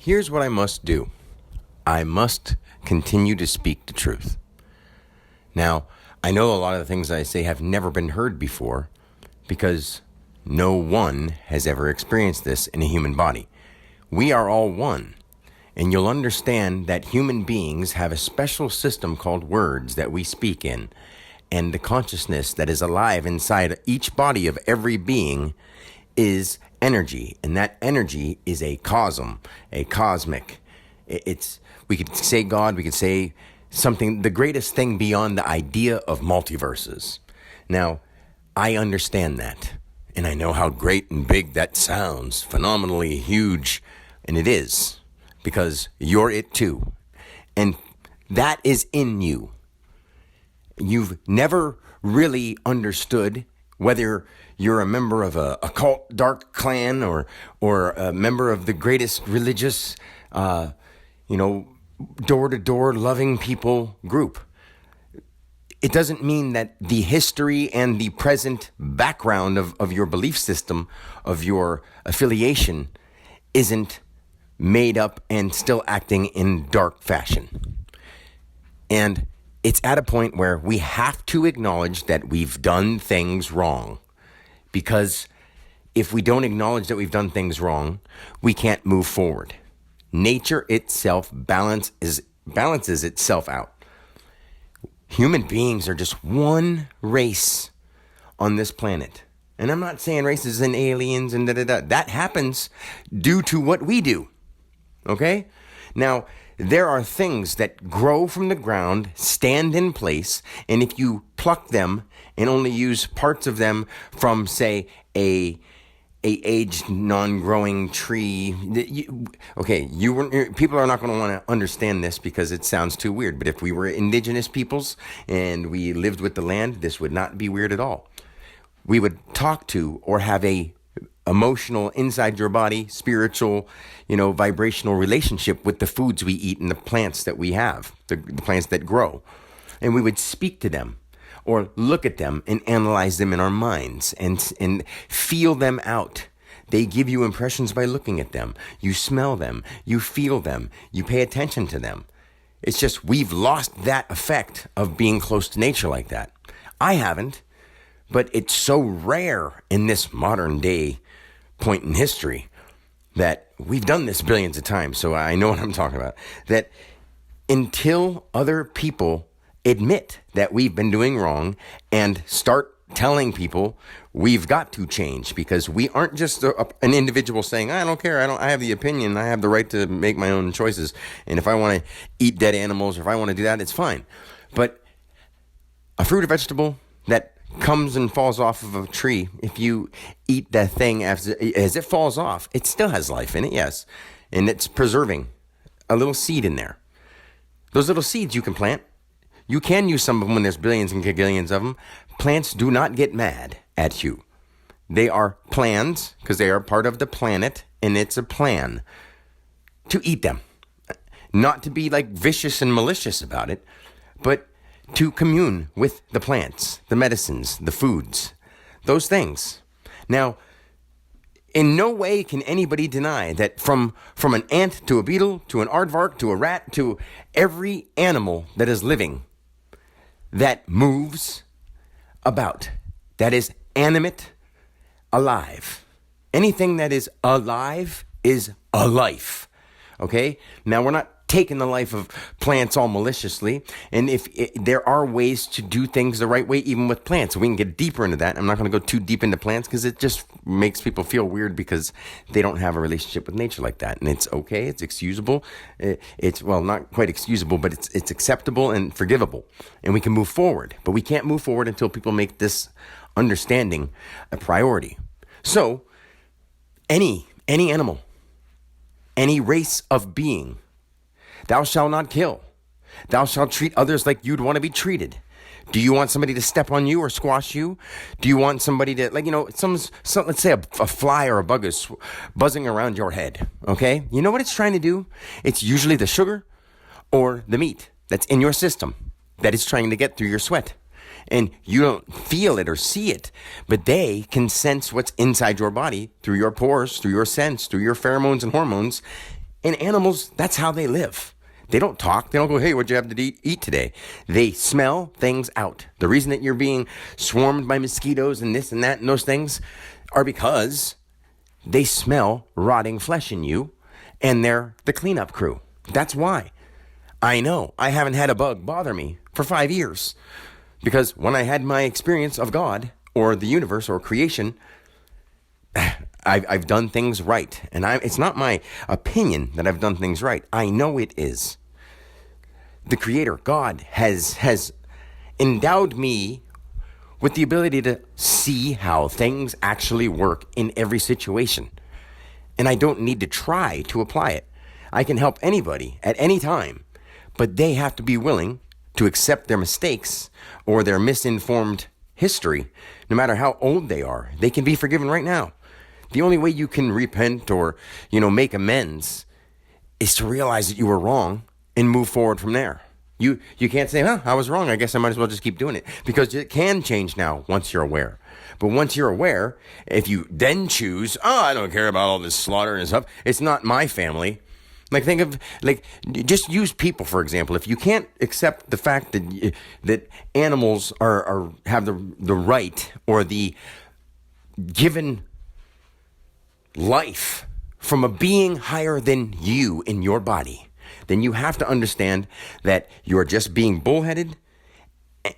Here's what I must do. I must continue to speak the truth. Now, I know a lot of the things I say have never been heard before because no one has ever experienced this in a human body. We are all one. And you'll understand that human beings have a special system called words that we speak in. And the consciousness that is alive inside each body of every being is energy. And that energy is a cosm, a cosmic. We could say God, we could say something, the greatest thing beyond the idea of multiverses. Now, I understand that. And I know how great and big that sounds, phenomenally huge. And it is. Because you're it too. And that is in you. You've never really understood whether you're a member of a cult, dark clan, or a member of the greatest religious, door-to-door loving people group. It doesn't mean that the history and the present background of your belief system, of your affiliation, isn't made up and still acting in dark fashion. And it's at a point where we have to acknowledge that we've done things wrong. Because if we don't acknowledge that we've done things wrong, we can't move forward. Nature itself balances itself out. Human beings are just one race on this planet. And I'm not saying races and aliens and da-da-da. That happens due to what we do. Okay? Now, there are things that grow from the ground, stand in place, and if you pluck them and only use parts of them from, say, a aged, non-growing tree, people are not going to want to understand this because it sounds too weird. But if we were indigenous peoples and we lived with the land, this would not be weird at all. We would talk to or have a emotional, inside your body, spiritual, vibrational relationship with the foods we eat and the plants that we have, the plants that grow. And we would speak to them or look at them and analyze them in our minds and feel them out. They give you impressions by looking at them. You smell them. You feel them. You pay attention to them. It's just we've lost that effect of being close to nature like that. I haven't, but it's so rare in this modern day point in history that we've done this billions of times, so I know what I'm talking about, that until other people admit that we've been doing wrong and start telling people we've got to change, because we aren't just an individual saying, I don't care, I have the opinion, I have the right to make my own choices, and if I want to eat dead animals or if I want to do that, it's fine. But a fruit or vegetable that comes and falls off of a tree, if you eat that thing as it falls off, it still has life in it, yes. And it's preserving a little seed in there. Those little seeds you can plant. You can use some of them when there's billions and gagillions of them. Plants do not get mad at you. They are plans because they are part of the planet, and it's a plan to eat them. Not to be like vicious and malicious about it, but to commune with the plants, the medicines, the foods, those things. Now, in no way can anybody deny that from an ant to a beetle to an aardvark to a rat to every animal that is living, that moves about, that is animate, alive. Anything that is alive is a life. Okay? Now, we're not taking the life of plants all maliciously, and there are ways to do things the right way, even with plants. We can get deeper into that. I'm not going to go too deep into plants because it just makes people feel weird because they don't have a relationship with nature like that. And it's okay. It's excusable. It's not quite excusable, but it's acceptable and forgivable. And we can move forward. But we can't move forward until people make this understanding a priority. So, any animal, any race of being, thou shalt not kill. Thou shalt treat others like you'd want to be treated. Do you want somebody to step on you or squash you? Do you want somebody to, let's say a fly or a bug is buzzing around your head, okay? You know what it's trying to do? It's usually the sugar or the meat that's in your system that it's trying to get through your sweat. And you don't feel it or see it, but they can sense what's inside your body through your pores, through your sense, through your pheromones and hormones, And animals, that's how they live. They don't talk. They don't go, hey, what'd you have to eat today? They smell things out. The reason that you're being swarmed by mosquitoes and this and that and those things are because they smell rotting flesh in you, and they're the cleanup crew. That's why. I know. I haven't had a bug bother me for 5 years, because when I had my experience of God or the universe or creation, I've done things right. And it's not my opinion that I've done things right. I know it is. The Creator, God, has endowed me with the ability to see how things actually work in every situation. And I don't need to try to apply it. I can help anybody at any time, but they have to be willing to accept their mistakes or their misinformed history, no matter how old they are. They can be forgiven right now. The only way you can repent or, make amends is to realize that you were wrong and move forward from there. You can't say, I was wrong. I guess I might as well just keep doing it, because it can change now once you're aware. But once you're aware, if you then choose, I don't care about all this slaughter and stuff, it's not my family. Just use people, for example. If you can't accept the fact that animals have the right or the given life from a being higher than you in your body, then you have to understand that you're just being bullheaded,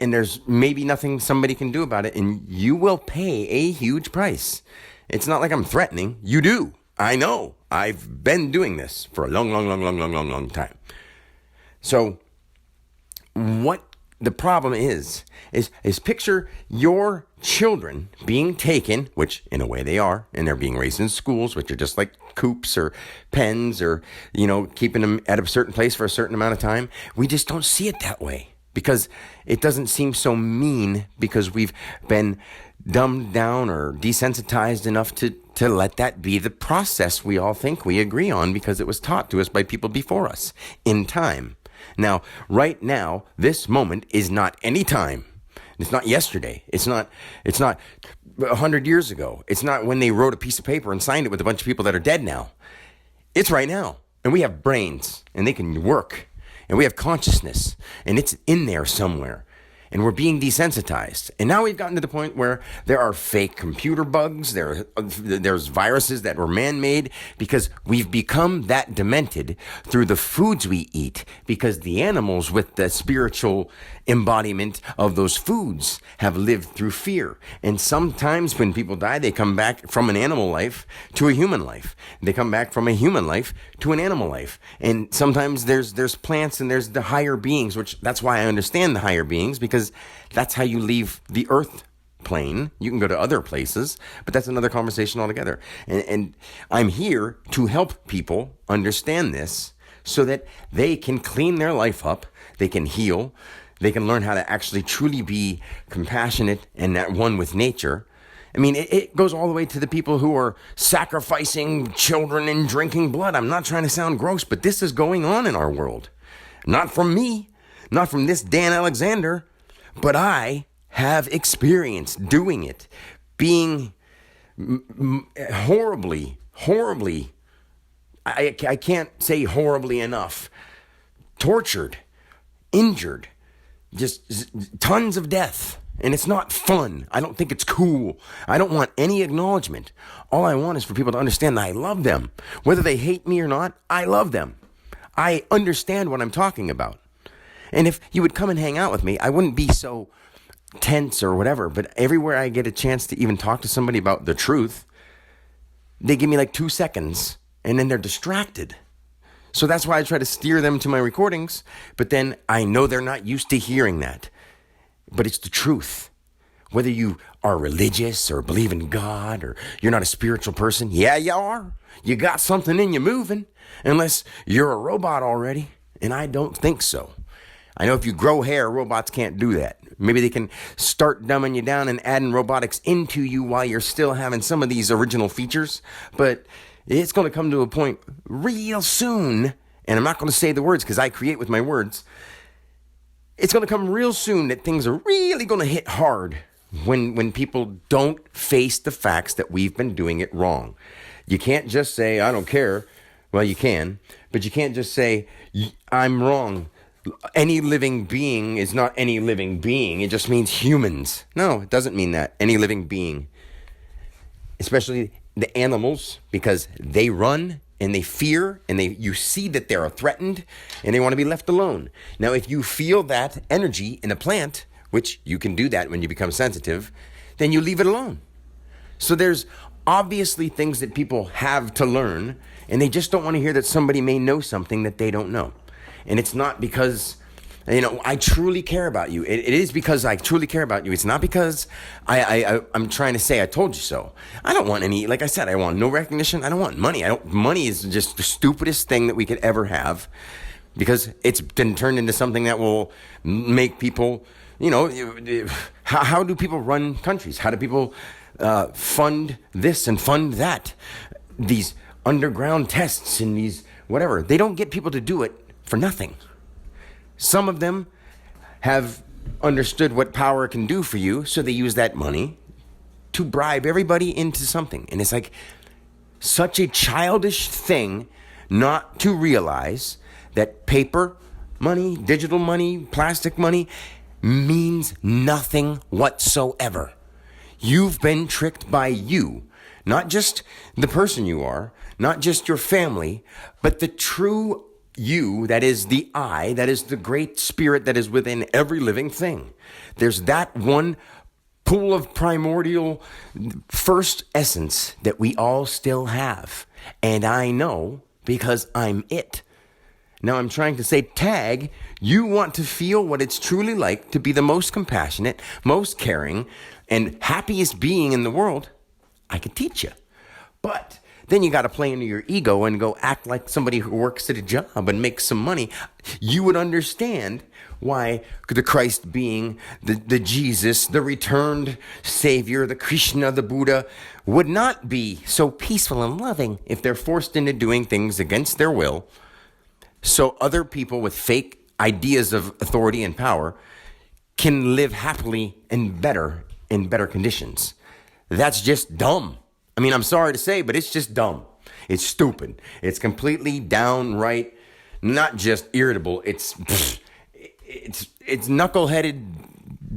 and there's maybe nothing somebody can do about it, and you will pay a huge price. It's not like I'm threatening. You do. I know. I've been doing this for a long time. So what the problem is picture your children being taken, which in a way they are, and they're being raised in schools, which are just like coops or pens or, keeping them at a certain place for a certain amount of time. We just don't see it that way, because it doesn't seem so mean, because we've been dumbed down or desensitized enough to let that be the process we all think we agree on, because it was taught to us by people before us in time. Now, right now, this moment is not any time. It's not yesterday. It's not 100 years ago. It's not when they wrote a piece of paper and signed it with a bunch of people that are dead now. It's right now. And we have brains, and they can work. And we have consciousness, and it's in there somewhere. And we're being desensitized. And now we've gotten to the point where there are fake computer bugs. There's viruses that were man-made, because we've become that demented through the foods we eat, because the animals with the spiritual embodiment of those foods have lived through fear. And sometimes when people die, they come back from an animal life to a human life. They come back from a human life to an animal life. And sometimes there's plants and there's the higher beings, which that's why I understand the higher beings, because that's how you leave the earth plane. You can go to other places, but that's another conversation altogether. And I'm here to help people understand this so that they can clean their life up, they can heal, they can learn how to actually truly be compassionate and at one with nature. I mean, it goes all the way to the people who are sacrificing children and drinking blood. I'm not trying to sound gross, but this is going on in our world. Not from me, not from this Dan Alexander, but I have experience doing it, being horribly, I can't say horribly enough, tortured, injured, just tons of death. And it's not fun. I don't think it's cool. I don't want any acknowledgement. All I want is for people to understand that I love them. Whether they hate me or not, I love them. I understand what I'm talking about. And if you would come and hang out with me, I wouldn't be so tense or whatever. But everywhere I get a chance to even talk to somebody about the truth, they give me like 2 seconds and then they're distracted. So that's why I try to steer them to my recordings. But then I know they're not used to hearing that. But it's the truth. Whether you are religious or believe in God or you're not a spiritual person, yeah, you are. You got something in you moving, unless you're a robot already. And I don't think so. I know if you grow hair, robots can't do that. Maybe they can start dumbing you down and adding robotics into you while you're still having some of these original features. But it's going to come to a point real soon, and I'm not going to say the words because I create with my words. It's going to come real soon that things are really going to hit hard when people don't face the facts that we've been doing it wrong. You can't just say, I don't care. Well, you can, but you can't just say, I'm wrong. Any living being is not any living being. It just means humans. No, it doesn't mean that. Any living being. Especially the animals, because they run and they fear and you see that they're threatened and they want to be left alone. Now, if you feel that energy in a plant, which you can do that when you become sensitive, then you leave it alone. So there's obviously things that people have to learn, and they just don't want to hear that somebody may know something that they don't know. And it's not because, I truly care about you. It is because I truly care about you. It's not because I'm trying to say I told you so. I don't want any, like I said, I want no recognition. I don't want money. Money is just the stupidest thing that we could ever have, because it's been turned into something that will make people, how do people run countries? How do people fund this and fund that? These underground tests and these whatever. They don't get people to do it for nothing. Some of them have understood what power can do for you, so they use that money to bribe everybody into something. And it's like such a childish thing not to realize that paper money, digital money, plastic money means nothing whatsoever. You've been tricked by you, not just the person you are, not just your family, but the true you, that is the I, that is the great spirit that is within every living thing. There's that one pool of primordial first essence that we all still have. And I know because I'm it. Now I'm trying to say, tag, you want to feel what it's truly like to be the most compassionate, most caring, and happiest being in the world. I could teach you. But then you got to play into your ego and go act like somebody who works at a job and makes some money. You would understand why the Christ being, the Jesus, the returned Savior, the Krishna, the Buddha, would not be so peaceful and loving if they're forced into doing things against their will, so other people with fake ideas of authority and power can live happily and better in better conditions. That's just dumb. I mean, I'm sorry to say, but it's just dumb. It's stupid. It's completely downright, not just irritable. It's knuckleheaded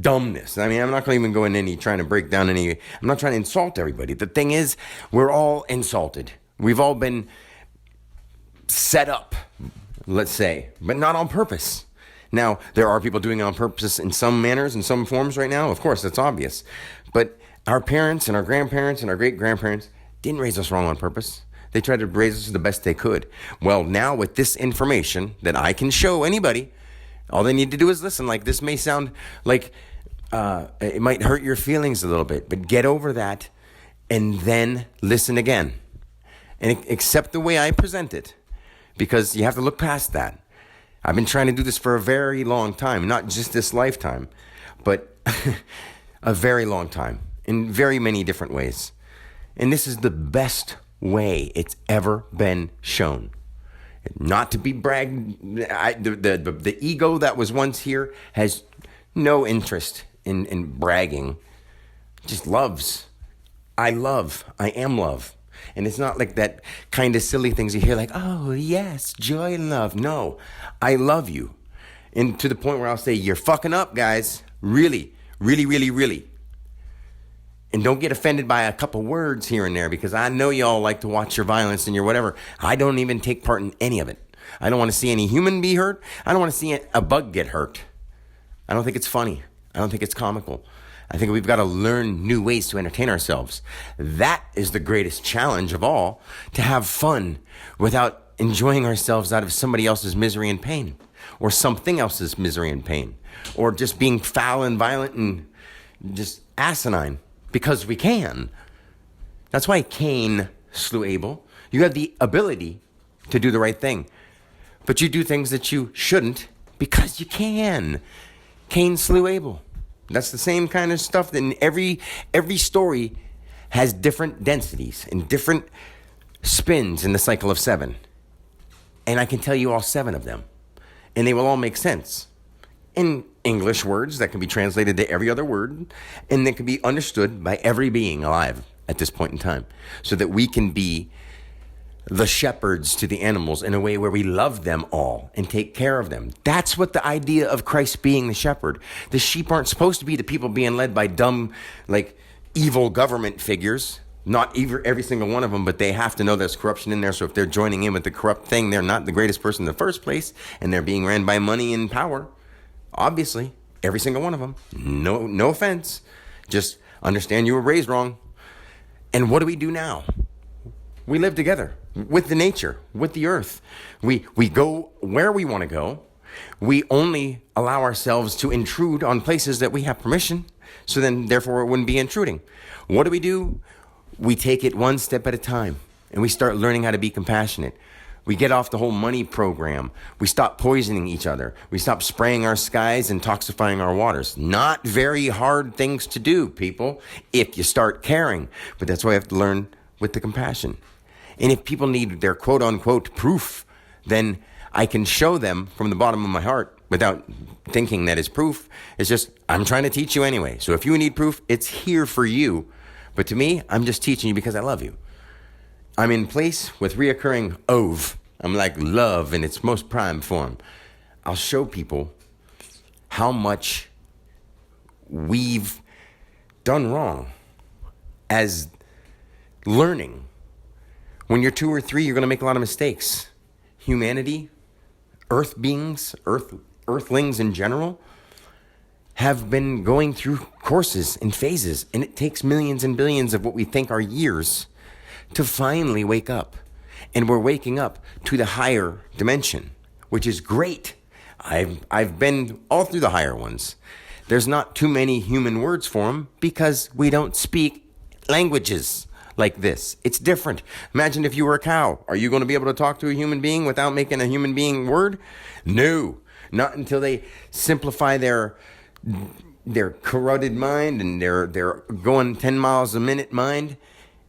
dumbness. I mean, I'm not going to even go in trying to break down I'm not trying to insult everybody. The thing is, we're all insulted. We've all been set up, let's say, but not on purpose. Now, there are people doing it on purpose in some manners, in some forms right now. Of course, that's obvious. But our parents and our grandparents and our great-grandparents didn't raise us wrong on purpose. They tried to raise us the best they could. Well, now with this information that I can show anybody, all they need to do is listen. Like, this may sound like it might hurt your feelings a little bit, but get over that and then listen again. And accept the way I present it, because you have to look past that. I've been trying to do this for a very long time, not just this lifetime, but a very long time, in very many different ways. And this is the best way it's ever been shown. Not to be bragged, the ego that was once here has no interest in bragging, just loves. I am love. And it's not like that kind of silly things you hear like, oh, yes, joy and love. No, I love you. And to the point where I'll say, you're fucking up, guys. Really, really, really, really. And don't get offended by a couple words here and there, because I know y'all like to watch your violence and your whatever. I don't even take part in any of it. I don't want to see any human be hurt. I don't want to see a bug get hurt. I don't think it's funny. I don't think it's comical. I think we've got to learn new ways to entertain ourselves. That is the greatest challenge of all, to have fun without enjoying ourselves out of somebody else's misery and pain, or something else's misery and pain, or just being foul and violent and just asinine because we can. That's why Cain slew Abel. You have the ability to do the right thing, but you do things that you shouldn't because you can. Cain slew Abel. That's the same kind of stuff that in every story has different densities and different spins in the cycle of 7. And I can tell you all 7 of them. And they will all make sense in English words that can be translated to every other word, and that can be understood by every being alive at this point in time, so that we can be the shepherds to the animals in a way where we love them all and take care of them. That's what the idea of Christ being the shepherd. The sheep aren't supposed to be the people being led by dumb, like evil government figures. Not every single one of them, but they have to know there's corruption in there. So if they're joining in with the corrupt thing, they're not the greatest person in the first place, and they're being ran by money and power. Obviously, every single one of them. No offense. Just understand you were raised wrong. And what do we do now? We live together with the nature, with the earth. We go where we want to go. We only allow ourselves to intrude on places that we have permission. So then, therefore, it wouldn't be intruding. What do? We take it one step at a time, and we start learning how to be compassionate. We get off the whole money program. We stop poisoning each other. We stop spraying our skies and toxifying our waters. Not very hard things to do, people, if you start caring. But that's why I have to learn with the compassion. And if people need their quote-unquote proof, then I can show them from the bottom of my heart without thinking that it's proof. It's just, I'm trying to teach you anyway. So if you need proof, it's here for you. But to me, I'm just teaching you because I love you. I'm in place with reoccurring ove. I'm like love in its most prime form. I'll show people how much we've done wrong as learning. When you're 2 or 3, you're going to make a lot of mistakes. Humanity, earth beings, earthlings in general, have been going through courses and phases, and it takes millions and billions of what we think are years to finally wake up. And we're waking up to the higher dimension, which is great. I've been all through the higher ones. There's not too many human words for them because we don't speak languages like this. It's different. Imagine if you were a cow. Are you going to be able to talk to a human being without making a human being word? No, not until they simplify their corroded mind and their going 10 miles a minute mind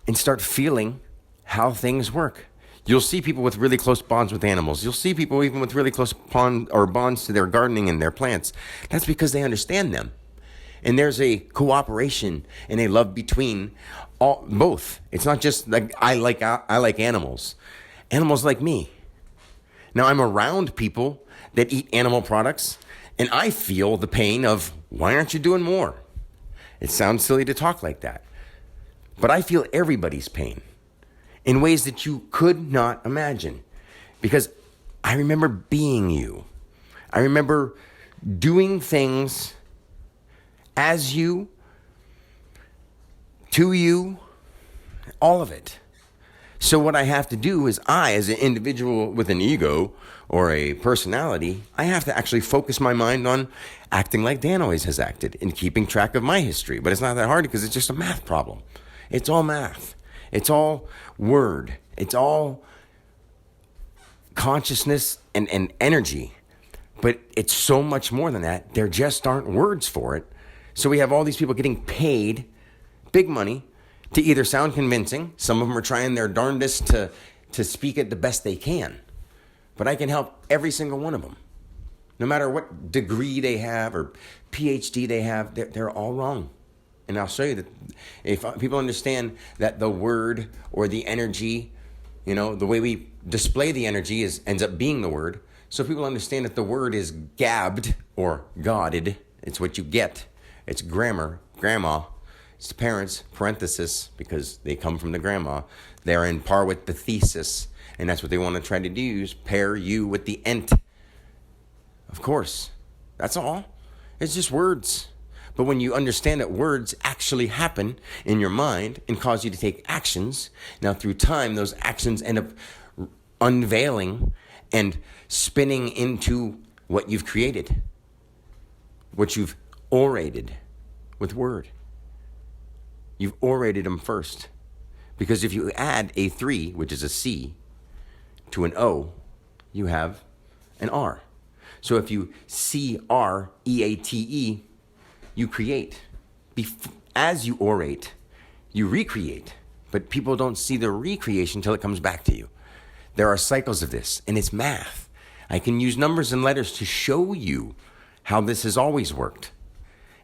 and start feeling how things work. You'll see people with really close bonds with animals. You'll see people even with really close bonds to their gardening and their plants. That's because they understand them. And there's a cooperation and a love between both. It's not just like I like animals. Animals like me. Now I'm around people that eat animal products, and I feel the pain of, why aren't you doing more? It sounds silly to talk like that. But I feel everybody's pain in ways that you could not imagine. Because I remember being you. I remember doing things as you, to you, all of it. So what I have to do is I, as an individual with an ego or a personality, I have to actually focus my mind on acting like Dan always has acted and keeping track of my history. But it's not that hard because it's just a math problem. It's all math. It's all word. It's all consciousness and energy. But it's so much more than that. There just aren't words for it. So we have all these people getting paid big money to either sound convincing. Some of them are trying their darndest to speak it the best they can. But I can help every single one of them. No matter what degree they have or PhD they have, they're all wrong. And I'll show you that if people understand that the word or the energy, the way we display the energy ends up being the word. So if people understand that the word is gabbed or godded, it's what you get. It's grammar, grandma. It's the parents, parenthesis, because they come from the grandma. They're in par with the thesis. And that's what they want to try to do, is pair you with the ent. Of course. That's all. It's just words. But when you understand that words actually happen in your mind and cause you to take actions, now through time, those actions end up unveiling and spinning into what you've created, what you've orated with word. You've orated them first. Because if you add a 3, which is a C, to an O, you have an R. So if you CREATE, you create. As you orate, you recreate. But people don't see the recreation until it comes back to you. There are cycles of this, and it's math. I can use numbers and letters to show you how this has always worked.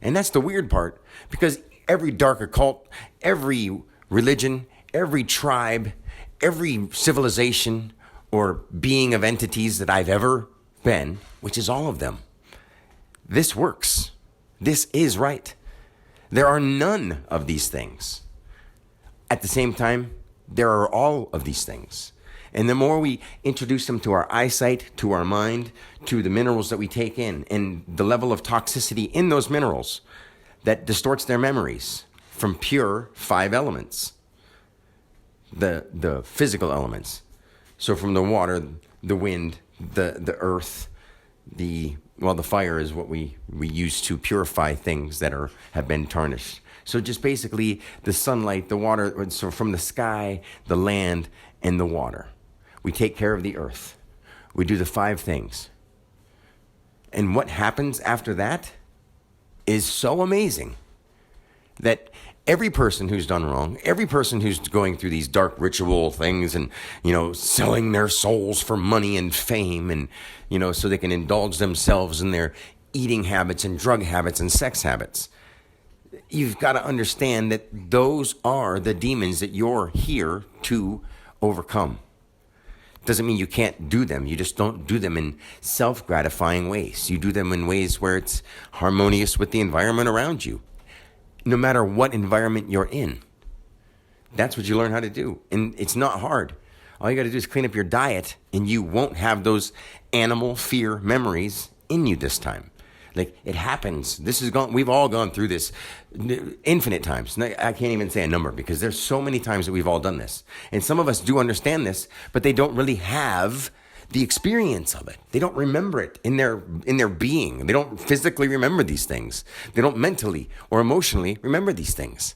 And that's the weird part, because every dark occult, every religion, every tribe, every civilization or being of entities that I've ever been, which is all of them, this works. This is right. There are none of these things. At the same time, there are all of these things. And the more we introduce them to our eyesight, to our mind, to the minerals that we take in, and the level of toxicity in those minerals that distorts their memories from pure 5 elements, the physical elements. So from the water, the wind, the earth, the fire is what we use to purify things that have been tarnished. So just basically the sunlight, the water, so from the sky, the land, and the water. We take care of the earth. We do the 5 things. And what happens after that is so amazing that every person who's done wrong, every person who's going through these dark ritual things and, selling their souls for money and fame and, so they can indulge themselves in their eating habits and drug habits and sex habits. You've got to understand that those are the demons that you're here to overcome. Doesn't mean you can't do them. You just don't do them in self-gratifying ways. You do them in ways where it's harmonious with the environment around you. No matter what environment you're in. That's what you learn how to do. And it's not hard. All you got to do is clean up your diet and you won't have those animal fear memories in you this time. Like, it happens. We've all gone through this infinite times. I can't even say a number because there's so many times that we've all done this. And some of us do understand this, but they don't really have the experience of it. They don't remember it in their being. They don't physically remember these things. They don't mentally or emotionally remember these things.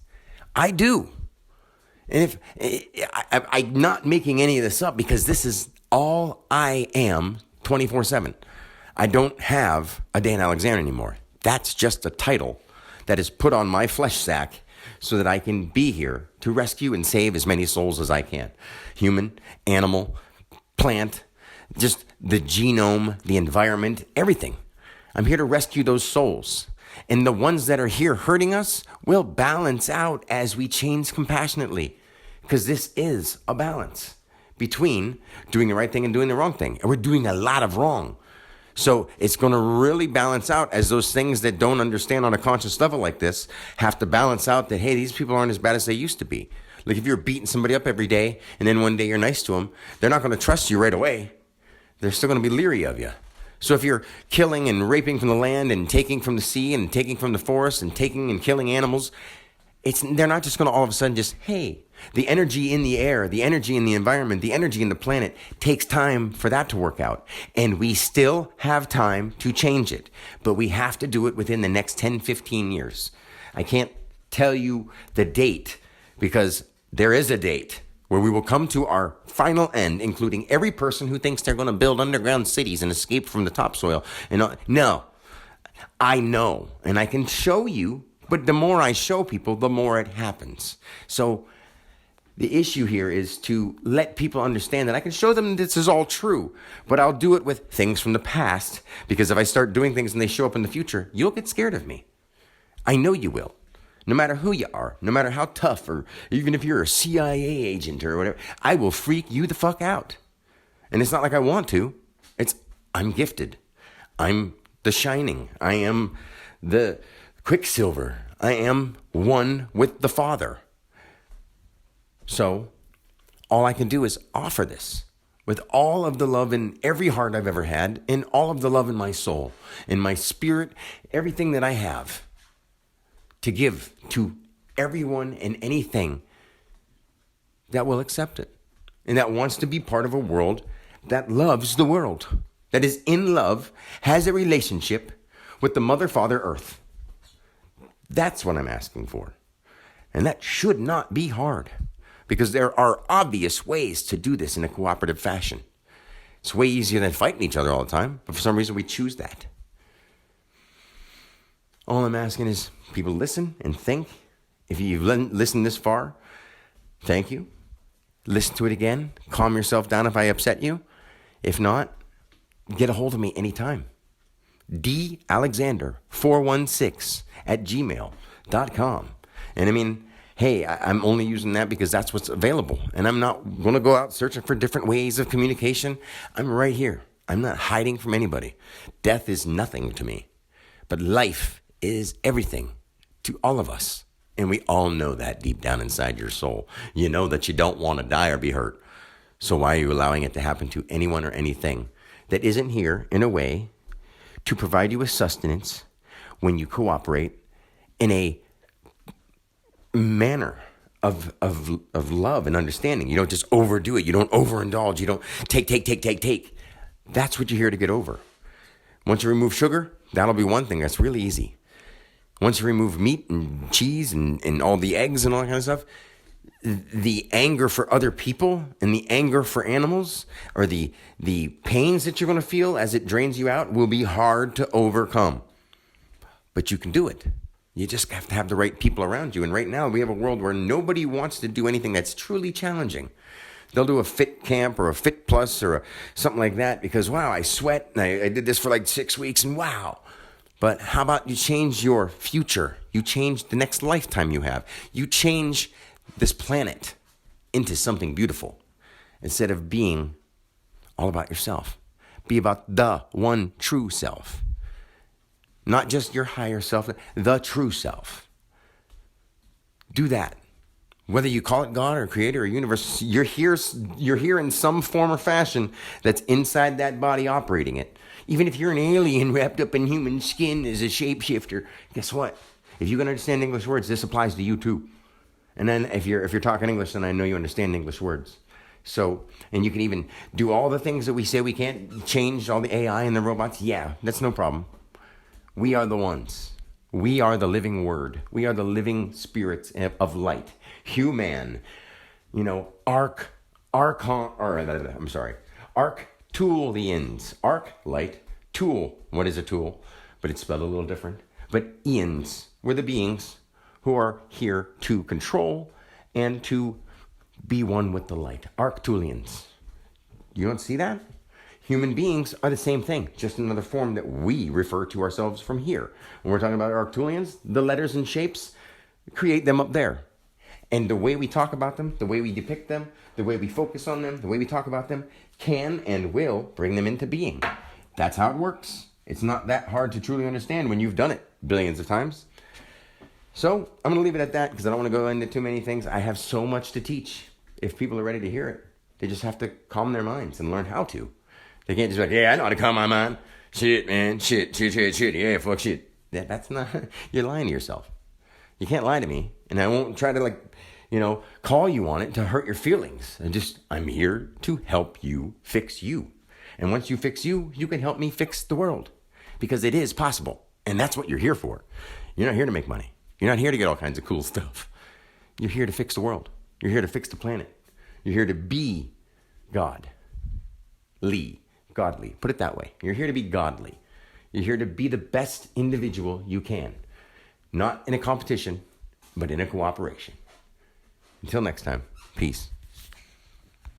I do. And I'm not making any of this up because this is all I am 24/7. I don't have a Dan Alexander anymore. That's just a title that is put on my flesh sack so that I can be here to rescue and save as many souls as I can. Human, animal, plant, just the genome, the environment, everything. I'm here to rescue those souls. And the ones that are here hurting us will balance out as we change compassionately. Because this is a balance between doing the right thing and doing the wrong thing. And we're doing a lot of wrong. So it's going to really balance out as those things that don't understand on a conscious level like this have to balance out that, hey, these people aren't as bad as they used to be. Like if you're beating somebody up every day and then one day you're nice to them, they're not going to trust you right away. They're still going to be leery of you. So if you're killing and raping from the land and taking from the sea and taking from the forest and taking and killing animals, they're not just going to all of a sudden just, hey, the energy in the air, the energy in the environment, the energy in the planet takes time for that to work out. And we still have time to change it, but we have to do it within the next 10, 15 years. I can't tell you the date because there is a date where we will come to our final end, including every person who thinks they're going to build underground cities and escape from the topsoil. No, I know, and I can show you, but the more I show people, the more it happens. So the issue here is to let people understand that I can show them this is all true, but I'll do it with things from the past, because if I start doing things and they show up in the future, you'll get scared of me. I know you will. No matter who you are, no matter how tough, or even if you're a CIA agent or whatever, I will freak you the fuck out. And it's not like I want to. I'm gifted. I'm the shining. I am the Quicksilver. I am one with the Father. So all I can do is offer this with all of the love in every heart I've ever had, and all of the love in my soul, in my spirit, everything that I have to give to everyone and anything that will accept it and that wants to be part of a world that loves the world, that is in love, has a relationship with the Mother, Father, Earth. That's what I'm asking for. And that should not be hard, because there are obvious ways to do this in a cooperative fashion. It's way easier than fighting each other all the time, but for some reason we choose that. All I'm asking is people listen and think. If you've listened this far, thank you. Listen to it again. Calm yourself down if I upset you. If not, get a hold of me anytime. dalexander416 @gmail.com. And Hey, I'm only using that because that's what's available. And I'm not going to go out searching for different ways of communication. I'm right here. I'm not hiding from anybody. Death is nothing to me. But life is everything to all of us. And we all know that deep down inside your soul. You know that you don't want to die or be hurt. So why are you allowing it to happen to anyone or anything that isn't here in a way to provide you with sustenance when you cooperate in a manner of love and understanding? You don't just overdo it. You don't overindulge. You don't take. That's what you're here to get over. Once you remove sugar, that'll be one thing. That's really easy. Once you remove meat and cheese and all the eggs and all that kind of stuff, the anger for other people and the anger for animals, or the pains that you're going to feel as it drains you out, will be hard to overcome. But you can do it. You just have to have the right people around you. And right now we have a world where nobody wants to do anything that's truly challenging. They'll do a fit camp or a fit plus or something like that because, wow, I sweat and I did this for like 6 weeks and wow. But how about you change your future? You change the next lifetime you have. You change this planet into something beautiful instead of being all about yourself. Be about the one true self. Not just your higher self, the true self. Do that. Whether you call it God or creator or universe, you're here in some form or fashion that's inside that body operating it. Even if you're an alien wrapped up in human skin as a shapeshifter, guess what? If you can understand English words, this applies to you too. And then if you're talking English, then I know you understand English words. So, and you can even do all the things that we say we can't change, all the AI and the robots. Yeah, that's no problem. We are the ones. We are the living word. We are the living spirits of light. Human, Arctulians. Arc, light, tool. What is a tool? But it's spelled a little different. But Ians, we're the beings who are here to control and to be one with the light. Arctulians. You don't see that? Human beings are the same thing, just another form that we refer to ourselves from here. When we're talking about Arctulians, the letters and shapes, create them up there. And the way we talk about them, the way we depict them, the way we focus on them, the way we talk about them, can and will bring them into being. That's how it works. It's not that hard to truly understand when you've done it billions of times. So I'm going to leave it at that because I don't want to go into too many things. I have so much to teach. If people are ready to hear it, they just have to calm their minds and learn how to. They can't just be like, yeah, I know how to calm my mind. Shit, man. Shit. Yeah, fuck shit. That's not, you're lying to yourself. You can't lie to me. And I won't try to call you on it to hurt your feelings. I'm here to help you fix you. And once you fix you, you can help me fix the world. Because it is possible. And that's what you're here for. You're not here to make money. You're not here to get all kinds of cool stuff. You're here to fix the world. You're here to fix the planet. You're here to be God. Godly. Put it that way. You're here to be godly. You're here to be the best individual you can. Not in a competition, but in a cooperation. Until next time, peace.